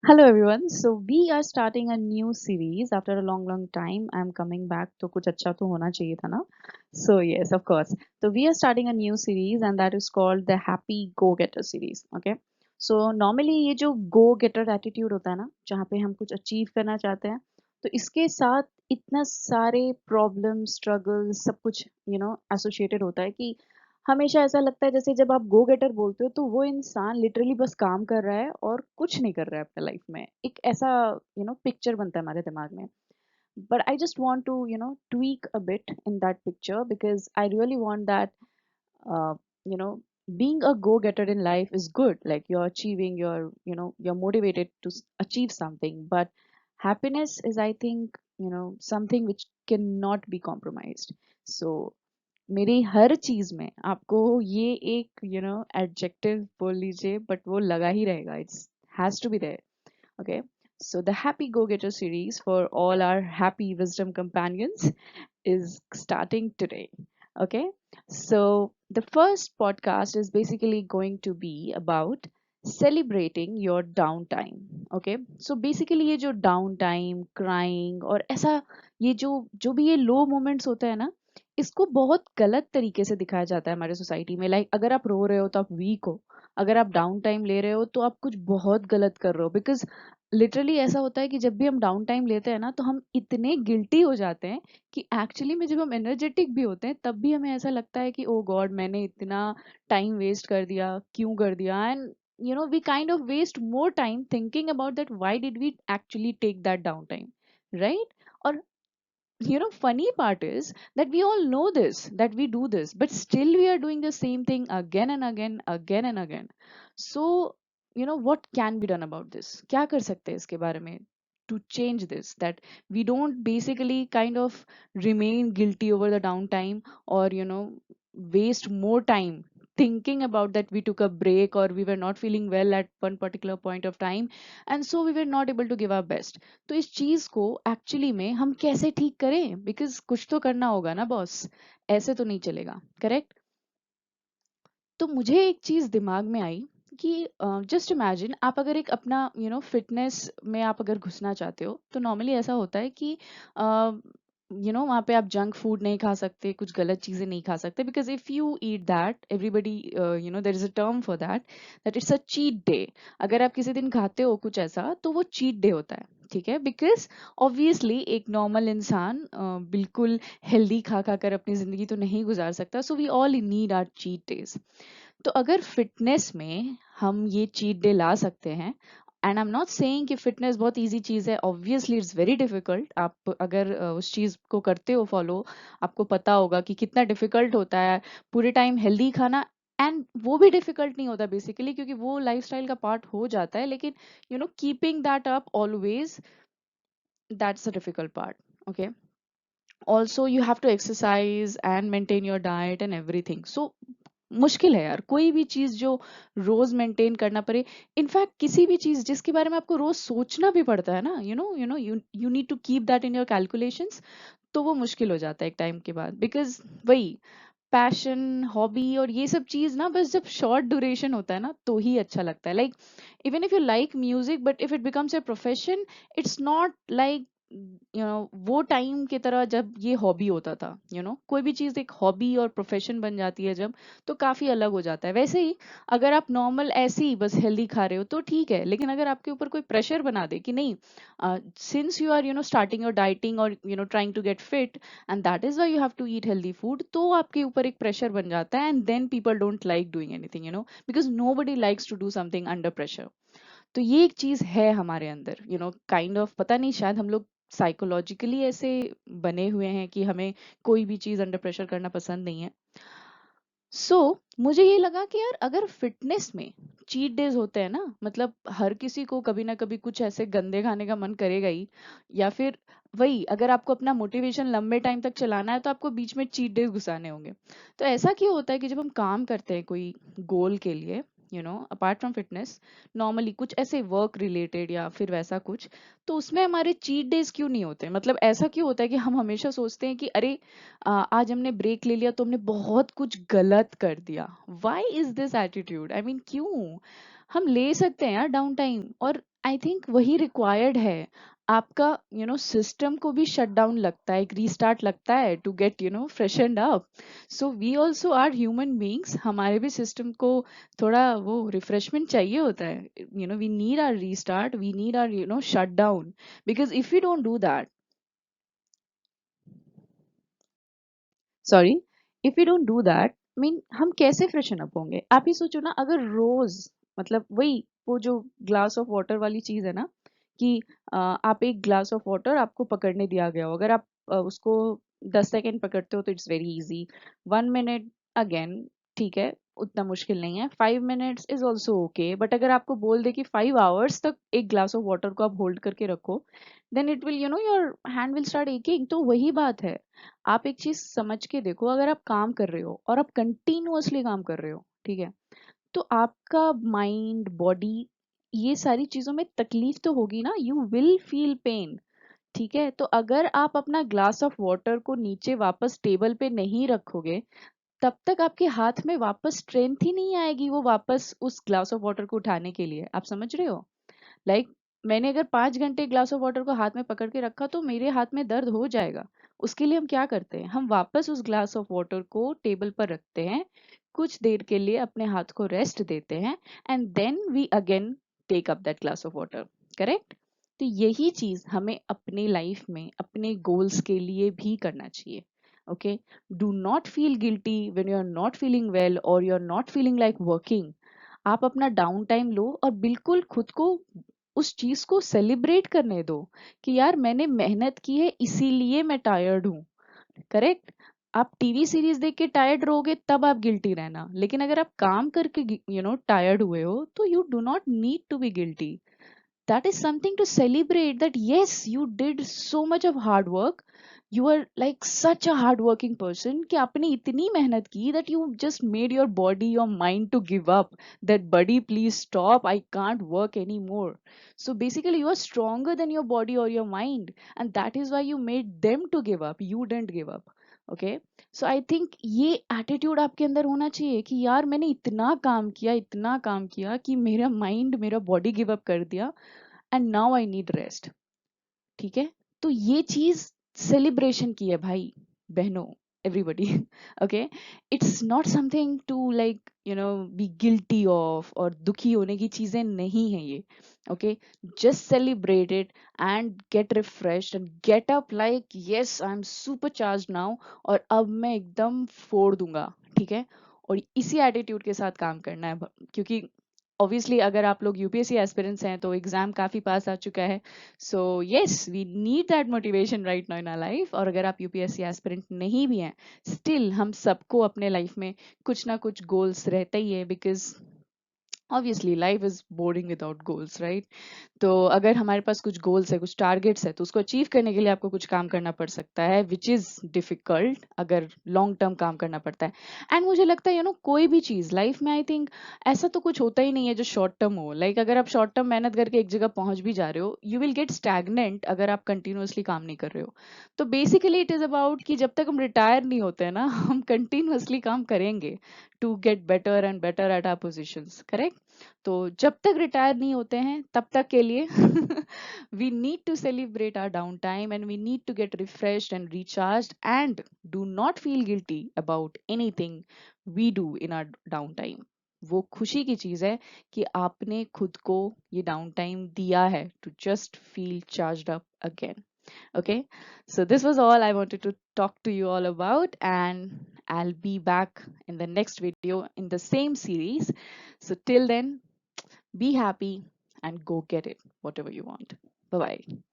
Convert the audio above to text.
Hello everyone. So we are starting a new series after a long time. I'm coming back. तो कुछ अच्छा तो होना चाहिए था ना? So yes, of course. So we are starting a new series and that is called the Happy Go Getter series. Okay. So normally ये जो go getter attitude होता है ना, जहाँ पे हम कुछ अचीव करना चाहते हैं, तो इसके साथ इतना सारे प्रॉब्लम स्ट्रगल सब कुछ एसोसिएटेड होता है कि हमेशा ऐसा लगता है जैसे जब आप गो गेटर बोलते हो तो वो इंसान लिटरली बस काम कर रहा है और कुछ नहीं कर रहा है अपने लाइफ में। एक ऐसा पिक्चर बनता है हमारे दिमाग में। But I just want to tweak a bit in that picture because I really want that you know being a go getter in life is good, like you're achieving, you're motivated to achieve something, but happiness is, I think, something which cannot be compromised. So मेरी हर चीज में आपको ये एक adjective बोल लीजिए but वो लगा ही रहेगा, it's has to be there. Okay, so the Happy Go Getter series for all our happy wisdom companions is starting today. Okay, so the first podcast is basically going to be about celebrating your downtime. Okay, so basically ये जो downtime, crying और ऐसा ये जो जो भी ये low moments होता है ना, इसको बहुत गलत तरीके से दिखाया जाता है हमारे सोसाइटी में. लाइक अगर आप रो रहे हो तो आप वीक हो, अगर आप डाउन टाइम ले रहे हो तो आप कुछ बहुत गलत कर रहे हो. बिकॉज लिटरली ऐसा होता है कि जब भी हम डाउन टाइम लेते हैं ना तो हम इतने गिल्टी हो जाते हैं कि एक्चुअली में जब हम एनर्जेटिक भी होते हैं तब भी हमें ऐसा लगता है कि ओ गॉड, मैंने इतना टाइम वेस्ट कर दिया, क्यों कर दिया. And we kind of waste more time thinking about that why did we actually take that down time, right? और funny part is that we all know this, that we do this, but still we are doing the same thing again and again, again and again. So what can be done about this? क्या कर सकते हैं इसके बारे में to change this, that we don't basically kind of remain guilty over the downtime, or waste more time thinking about that we took a break or we were not feeling well at one particular point of time, and so we were not able to give our best. तो इस चीज को actually में हम कैसे ठीक करें? Because कुछ तो करना होगा ना बॉस, ऐसे तो नहीं चलेगा, करेक्ट? तो मुझे एक चीज दिमाग में आई कि जस्ट इमेजिन, आप अगर एक अपना फिटनेस में आप अगर घुसना चाहते हो तो नॉर्मली ऐसा होता है कि वहाँ पे आप जंक फूड नहीं खा सकते, कुछ गलत चीजें नहीं खा सकते, because if you eat that everybody, there is a term for that, that it's a cheat day. अगर आप किसी दिन खाते हो कुछ ऐसा तो वो चीट डे होता है, ठीक है? बिकॉज ऑब्वियसली एक नॉर्मल इंसान बिल्कुल हेल्दी खा खा कर अपनी जिंदगी तो नहीं गुजार सकता. So we all need our cheat days. तो अगर फिटनेस में हम ये चीट डे ला सकते हैं, and I am not saying कि फिटनेस बहुत इजी चीज है, ऑब्वियसली इट्स वेरी डिफिकल्ट. आप अगर उस चीज को करते हो फॉलो, आपको पता होगा कि कितना डिफिकल्ट होता है पूरे टाइम हेल्दी खाना. एंड वो भी डिफिकल्ट नहीं होता बेसिकली, क्योंकि वो लाइफस्टाइल का पार्ट हो जाता है, लेकिन keeping that up always, that's a difficult part. Okay, also you have to exercise and maintain your diet and everything. So मुश्किल है यार कोई भी चीज जो रोज मेंटेन करना पड़े. इनफैक्ट किसी भी चीज जिसके बारे में आपको रोज सोचना भी पड़ता है ना, you need to keep that in your calculations, तो वो मुश्किल हो जाता है एक टाइम के बाद. बिकॉज वही पैशन, हॉबी और ये सब चीज ना बस जब शॉर्ट ड्यूरेशन होता है ना तो ही अच्छा लगता है. Like even if you like music, but if it becomes a profession, it's not like वो टाइम की तरह जब ये हॉबी होता था. कोई भी चीज एक हॉबी और प्रोफेशन बन जाती है जब, तो काफी अलग हो जाता है. वैसे ही अगर आप नॉर्मल ऐसे ही बस हेल्दी खा रहे हो तो ठीक है, लेकिन अगर आपके ऊपर कोई प्रेशर बना दे कि नहीं, since you are starting your dieting और trying to get fit, and that is why you have to eat healthy food, तो आपके ऊपर एक प्रेशर बन जाता है. And then people don't like doing anything, because nobody likes to do something under pressure. तो ये एक चीज है हमारे अंदर, काइंड ऑफ, पता नहीं, शायद हम लोग साइकोलॉजिकली ऐसे बने हुए हैं कि हमें कोई भी चीज अंडर प्रेशर करना पसंद नहीं है. सो मुझे ये लगा कि यार अगर फिटनेस में चीट डेज होते हैं ना, मतलब हर किसी को कभी ना कभी कुछ ऐसे गंदे खाने का मन करेगा ही, या फिर वही अगर आपको अपना मोटिवेशन लंबे टाइम तक चलाना है तो आपको बीच में चीट डेज घुसाने होंगे. तो ऐसा क्यों होता है कि जब हम काम करते हैं कोई गोल के लिए, अपार्ट फ्रॉम फिटनेस, नॉर्मली कुछ ऐसे वर्क रिलेटेड या फिर वैसा कुछ, तो उसमें हमारे चीट डेज क्यों नहीं होते? मतलब ऐसा क्यों होता है कि हम हमेशा सोचते हैं कि अरे आज हमने ब्रेक ले लिया तो हमने बहुत कुछ गलत कर दिया. Why is this attitude? I mean क्यों? हम ले सकते हैं यार डाउन टाइम, और आई थिंक वही रिक्वायर्ड है। आपका सिस्टम को भी शट डाउन लगता है, एक रीस्टार्ट लगता है to get freshened up. So we also are human beings, हमारे भी सिस्टम को थोड़ा वो रिफ्रेशमेंट चाहिए होता है। We need our restart, we need our shut down, because if you don't do that, sorry, if you don't do that, mean हम कैसे फ्रेशन अप होंगे? आप ही सोचो ना, अगर रोज, मतलब वही वो जो ग्लास ऑफ वाटर वाली चीज है ना, कि आप एक ग्लास ऑफ वाटर आपको पकड़ने दिया गया हो, अगर आप उसको 10 सेकेंड पकड़ते हो तो it's very easy. 1 minute, again ठीक है, उतना मुश्किल नहीं है। 5 minutes is also okay, but अगर आपको बोल दे कि 5 आवर्स तक एक ग्लास ऑफ वाटर को आप होल्ड करके रखो, then it will your hand will start aching. तो वही बात है, आप एक चीज समझ के देखो, अगर आप काम कर रहे हो और आप कंटिन्यूअसली काम कर रहे हो, ठीक है, तो आपका माइंड, बॉडी, ये सारी चीजों में तकलीफ तो होगी ना, यू विल फील पेन। ठीक है, तो अगर आप अपना ग्लास ऑफ वाटर को नीचे वापस टेबल पे नहीं रखोगे, तब तक आपके हाथ में वापस स्ट्रेंथ ही नहीं आएगी वो वापस उस ग्लास ऑफ वाटर को उठाने के लिए। आप समझ रहे हो? लाइक मैंने अगर 5 घंटे ग्लास ऑफ वाटर को हाथ में पकड़ के रखा तो मेरे हाथ में दर्द हो जाएगा। उसके लिए हम क्या करते हैं, हम वापस उस ग्लास ऑफ वाटर को टेबल पर रखते हैं, कुछ देर के लिए अपने हाथ को रेस्ट देते हैं, and then we again take up that glass of water. Correct? तो यही चीज हमें अपने लाइफ में अपने गोल्स के लिए भी करना चाहिए। Okay, do not feel guilty when you are not feeling well और you are not feeling like working. आप अपना डाउन टाइम लो और बिल्कुल खुद को उस चीज को सेलिब्रेट करने दो कि यार मैंने मेहनत की है इसीलिए मैं टायर्ड हूँ। करेक्ट? आप टीवी सीरीज देख के टायर्ड रहोगे तब आप गिल्टी रहना, लेकिन अगर आप काम करके टायर्ड हुए हो तो you do not need to be guilty. that is something to celebrate, that yes, you did so much of hard work, you are like such a hard working person कि आपने इतनी मेहनत की that you just made your body, your mind to give up, that buddy please stop, I can't work anymore. So basically you are stronger than your body or your mind, and that is why you made them to give up, you didn't give up. Okay, so I think ये attitude आपके अंदर होना चाहिए कि यार मैंने इतना काम किया, इतना काम किया कि मेरा माइंड, मेरा बॉडी गिव अप कर दिया, and now I need rest. ठीक है, तो ये चीज सेलिब्रेशन की है भाई, बहनों, everybody. Okay, it's not something to like be guilty of, और दुखी होने की चीजें नहीं है ये। Okay, just celebrate it and get refresh and get up like yes I am super charge now, और अब मैं एकदम फोड़ दूंगा। ठीक है, और इसी एटीट्यूड के साथ काम करना है, क्योंकि ऑब्वियसली अगर आप लोग यूपीएससी एस्पिरेंट्स हैं तो एग्जाम काफी पास आ चुका है। So yes, we need that motivation right now in our life. और अगर आप यूपीएससी एस्पिरेंट नहीं भी हैं, स्टिल हम सबको अपने लाइफ में कुछ ना कुछ गोल्स रहता ही है, because obviously life is boring without goals, right? तो अगर हमारे पास कुछ गोल्स है, कुछ टारगेट्स है, तो उसको अचीव करने के लिए आपको कुछ काम करना पड़ सकता है, विच इज डिफिकल्ट, अगर लॉन्ग टर्म काम करना पड़ता है। एंड मुझे लगता है कोई भी चीज लाइफ में, आई थिंक ऐसा तो कुछ होता ही नहीं है जो शॉर्ट टर्म हो। लाइक अगर आप शॉर्ट टर्म मेहनत करके एक जगह पहुंच भी जा रहे हो, यू विल गेट स्टैग्नेंट अगर आप कंटिन्यूअसली काम नहीं कर रहे हो। तो बेसिकली इट इज अबाउट कि जब तक हम रिटायर नहीं होते हैं ना, हम कंटिन्यूअसली काम करेंगे to get better and better at our positions. Correct? तो जब तक रिटायर नहीं होते हैं तब तक के लिए we need to celebrate our downtime, and we need to get refreshed and recharged, and do not feel guilty about anything we do in our downtime. वो खुशी की चीज है कि आपने खुद को ये डाउन टाइम दिया है to just feel charged up again. Okay, so this was all I wanted to talk to you all about, and I'll be back in the next video in the same series. So till then, be happy and go get it, whatever you want. Bye bye.